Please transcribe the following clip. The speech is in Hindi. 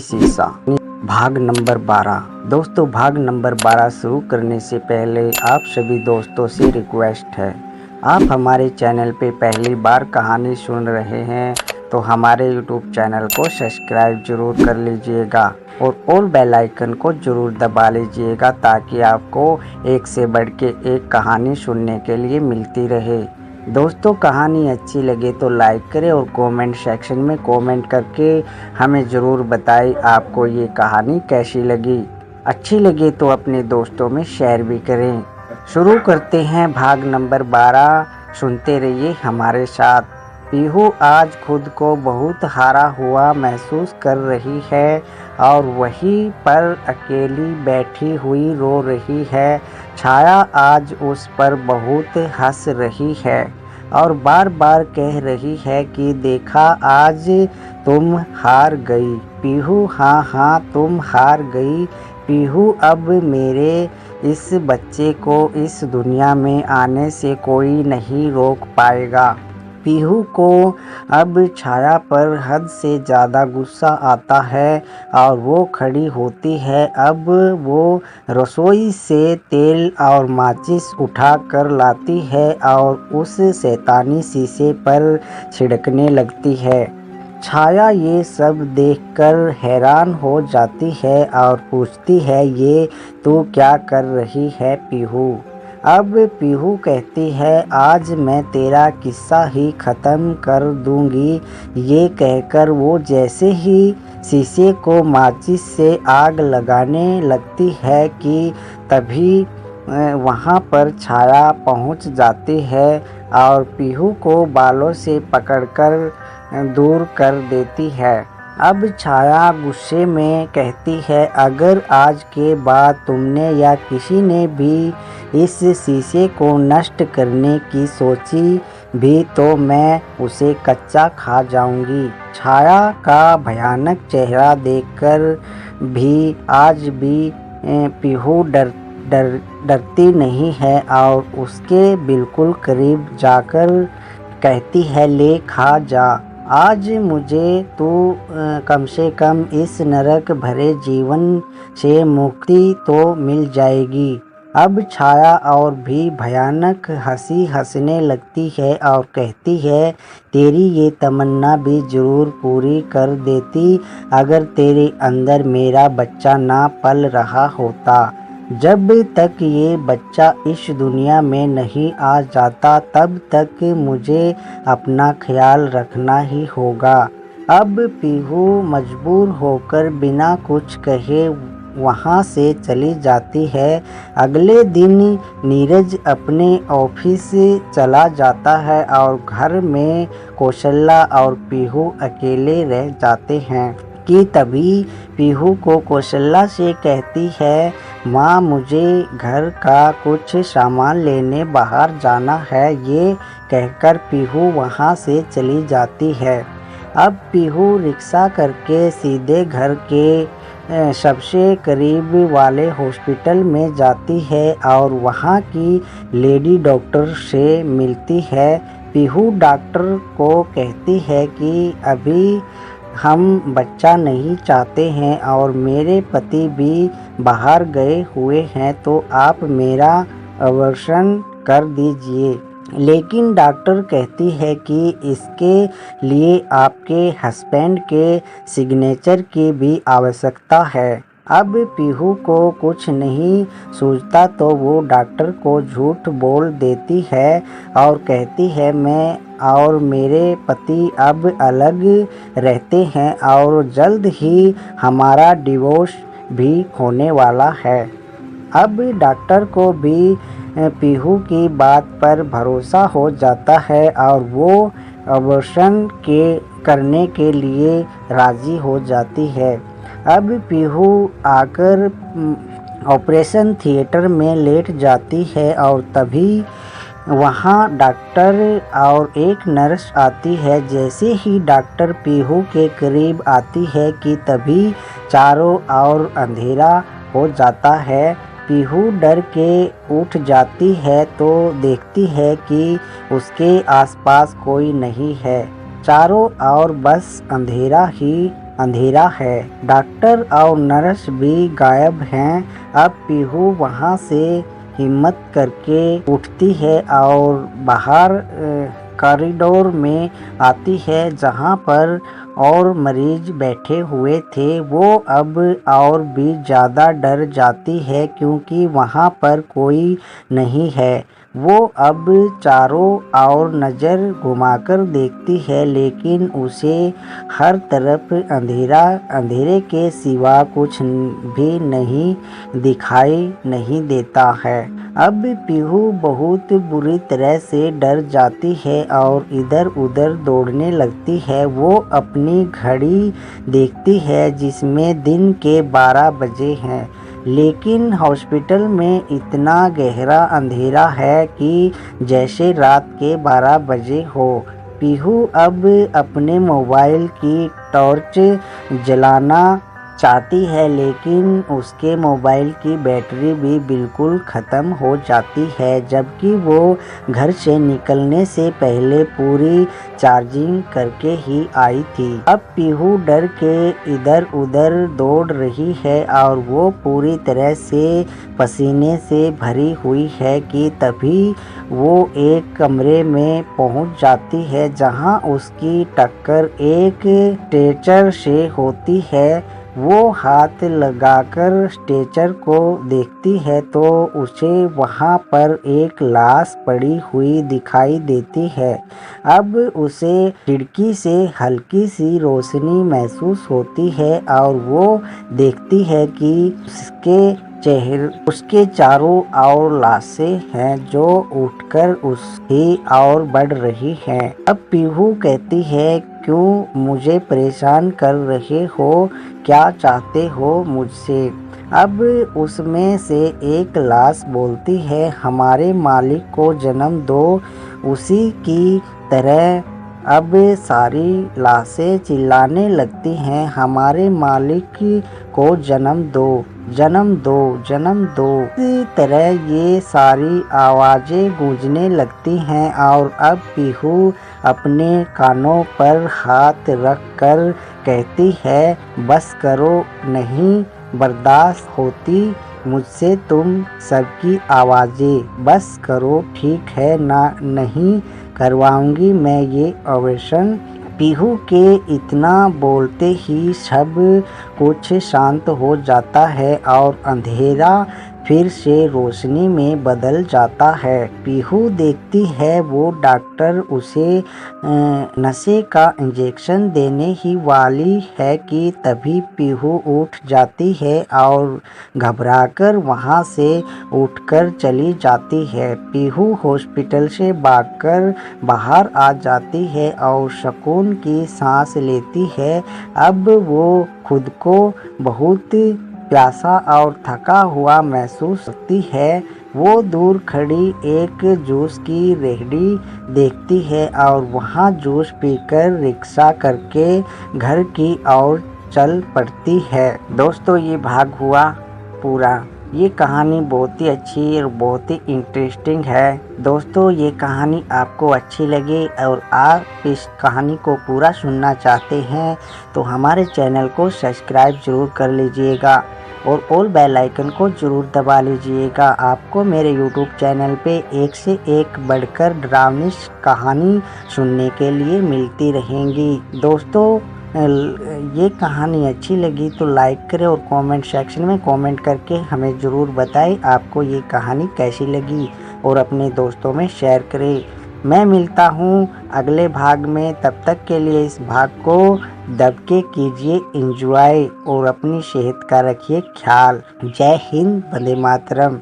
शीशा भाग नंबर 12। दोस्तों, भाग नंबर 12 शुरू करने से पहले आप सभी दोस्तों से रिक्वेस्ट है, आप हमारे चैनल पे पहली बार कहानी सुन रहे हैं तो हमारे यूट्यूब चैनल को सब्सक्राइब जरूर कर लीजिएगा और ऑल बेल आइकन को जरूर दबा लीजिएगा ताकि आपको एक से बढ़ के एक कहानी सुनने के लिए मिलती रहे। दोस्तों, कहानी अच्छी लगे तो लाइक करें और कमेंट सेक्शन में कमेंट करके हमें ज़रूर बताएं आपको ये कहानी कैसी लगी। अच्छी लगे तो अपने दोस्तों में शेयर भी करें। शुरू करते हैं भाग नंबर 12। सुनते रहिए हमारे साथ। पीहू आज खुद को बहुत हारा हुआ महसूस कर रही है और वहीं पर अकेली बैठी हुई रो रही है। छाया आज उस पर बहुत हंस रही है और बार बार कह रही है कि देखा, आज तुम हार गई पीहू, हाँ हाँ तुम हार गई पीहू। अब मेरे इस बच्चे को इस दुनिया में आने से कोई नहीं रोक पाएगा। पीहू को अब छाया पर हद से ज़्यादा गुस्सा आता है और वो खड़ी होती है। अब वो रसोई से तेल और माचिस उठा कर लाती है और उस शैतानी शीशे पर छिड़कने लगती है। छाया ये सब देखकर हैरान हो जाती है और पूछती है, ये तू क्या कर रही है पीहू? अब पीहू कहती है, आज मैं तेरा किस्सा ही ख़त्म कर दूंगी। ये कहकर वो जैसे ही शीशे को माचिस से आग लगाने लगती है कि तभी वहाँ पर छाया पहुँच जाती है और पीहू को बालों से पकड़कर दूर कर देती है। अब छाया गुस्से में कहती है, अगर आज के बाद तुमने या किसी ने भी इस शीशे को नष्ट करने की सोची भी तो मैं उसे कच्चा खा जाऊंगी। छाया का भयानक चेहरा देखकर भी आज भी पीहू डरती नहीं है और उसके बिल्कुल करीब जाकर कहती है, ले खा जा। आज मुझे तू कम से कम इस नरक भरे जीवन से मुक्ति तो मिल जाएगी। अब छाया और भी भयानक हंसी हंसने लगती है और कहती है, तेरी ये तमन्ना भी ज़रूर पूरी कर देती अगर तेरे अंदर मेरा बच्चा ना पल रहा होता। जब तक ये बच्चा इस दुनिया में नहीं आ जाता तब तक मुझे अपना ख्याल रखना ही होगा। अब पीहू मजबूर होकर बिना कुछ कहे वहाँ से चली जाती है। अगले दिन नीरज अपने ऑफिस चला जाता है और घर में कौशल्या और पीहू अकेले रह जाते हैं कि तभी पीहू को कौशल्या से कहती है, माँ मुझे घर का कुछ सामान लेने बाहर जाना है। ये कहकर पीहू वहाँ से चली जाती है। अब पीहू रिक्शा करके सीधे घर के सबसे करीब वाले हॉस्पिटल में जाती है और वहाँ की लेडी डॉक्टर से मिलती है। पीहू डॉक्टर को कहती है कि अभी हम बच्चा नहीं चाहते हैं और मेरे पति भी बाहर गए हुए हैं, तो आप मेरा अबॉर्शन कर दीजिए। लेकिन डॉक्टर कहती है कि इसके लिए आपके हस्बैंड के सिग्नेचर की भी आवश्यकता है। अब पीहू को कुछ नहीं सूझता तो वो डॉक्टर को झूठ बोल देती है और कहती है, मैं और मेरे पति अब अलग रहते हैं और जल्द ही हमारा डिवोर्स भी होने वाला है। अब डॉक्टर को भी पीहू की बात पर भरोसा हो जाता है और वो अबॉर्शन करने के लिए राज़ी हो जाती है। अब पीहू आकर ऑपरेशन थिएटर में लेट जाती है और तभी वहाँ डॉक्टर और एक नर्स आती है। जैसे ही डॉक्टर पीहू के करीब आती है कि तभी चारों ओर अंधेरा हो जाता है। पीहू डर के उठ जाती है तो देखती है कि उसके आसपास कोई नहीं है। चारों ओर बस अंधेरा ही अंधेरा है। डॉक्टर और नर्स भी गायब हैं। अब पीहू वहाँ से हिम्मत करके उठती है और बाहर कॉरिडोर में आती है जहाँ पर और मरीज बैठे हुए थे। वो अब और भी ज़्यादा डर जाती है क्योंकि वहाँ पर कोई नहीं है। वो अब चारों ओर नज़र घुमाकर देखती है लेकिन उसे हर तरफ अंधेरा, अंधेरे के सिवा कुछ भी नहीं दिखाई नहीं देता है। अब पीहू बहुत बुरी तरह से डर जाती है और इधर उधर दौड़ने लगती है। वो अपनी घड़ी देखती है जिसमें दिन के 12 बजे हैं, लेकिन हॉस्पिटल में इतना गहरा अंधेरा है कि जैसे रात के 12 बजे हो। पीहू अब अपने मोबाइल की टॉर्च जलाना चाहती है लेकिन उसके मोबाइल की बैटरी भी बिल्कुल ख़त्म हो जाती है, जबकि वो घर से निकलने से पहले पूरी चार्जिंग करके ही आई थी। अब पीहू डर के इधर उधर दौड़ रही है और वो पूरी तरह से पसीने से भरी हुई है कि तभी वो एक कमरे में पहुंच जाती है जहां उसकी टक्कर एक स्ट्रेचर से होती है। वो हाथ लगाकर स्ट्रेचर को देखती है तो उसे वहाँ पर एक लाश पड़ी हुई दिखाई देती है। अब उसे खिड़की से हल्की सी रोशनी महसूस होती है और वो देखती है कि उसके चारों ओर लाशें हैं जो उठकर उसकी ओर बढ़ रही हैं। अब पीहू कहती है, क्यों मुझे परेशान कर रहे हो? क्या चाहते हो मुझसे? अब उसमें से एक लाश बोलती है, हमारे मालिक को जन्म दो। उसी की तरह अब सारी लाशें चिल्लाने लगती हैं, हमारे मालिक को जन्म दो, जन्म दो, जन्म दो। इसी तरह ये सारी आवाज़ें गूंजने लगती हैं और अब पीहू अपने कानों पर हाथ रख कर कहती है, बस करो, नहीं बर्दाश्त होती मुझसे तुम सबकी आवाज़ें, बस करो, ठीक है ना? नहीं करवाऊंगी मैं ये ऑपरेशन। पीहू के इतना बोलते ही सब कुछ शांत हो जाता है और अंधेरा फिर से रोशनी में बदल जाता है। पीहू देखती है वो डॉक्टर उसे नशे का इंजेक्शन देने ही वाली है कि तभी पीहू उठ जाती है और घबराकर वहाँ से उठकर चली जाती है। पीहू हॉस्पिटल से भागकर बाहर आ जाती है और सुकून की सांस लेती है। अब वो खुद को बहुत प्यासा और थका हुआ महसूस करती है। वो दूर खड़ी एक जूस की रेहड़ी देखती है और वहाँ जूस पीकर रिक्शा करके घर की ओर चल पड़ती है। दोस्तों, ये भाग हुआ पूरा। ये कहानी बहुत ही अच्छी और बहुत ही इंटरेस्टिंग है। दोस्तों, ये कहानी आपको अच्छी लगे और आप इस कहानी को पूरा सुनना चाहते हैं तो हमारे चैनल को सब्सक्राइब ज़रूर कर लीजिएगा और ऑल बेल आइकन को ज़रूर दबा लीजिएगा। आपको मेरे YouTube चैनल पे एक से एक बढ़कर डरावनी कहानी सुनने के लिए मिलती रहेंगी। दोस्तों, ये कहानी अच्छी लगी तो लाइक करें और कमेंट सेक्शन में कमेंट करके हमें ज़रूर बताएं आपको ये कहानी कैसी लगी और अपने दोस्तों में शेयर करें। मैं मिलता हूँ अगले भाग में, तब तक के लिए इस भाग को दब के कीजिए एंजॉय और अपनी सेहत का रखिए ख्याल। जय हिंद, वंदे मातरम।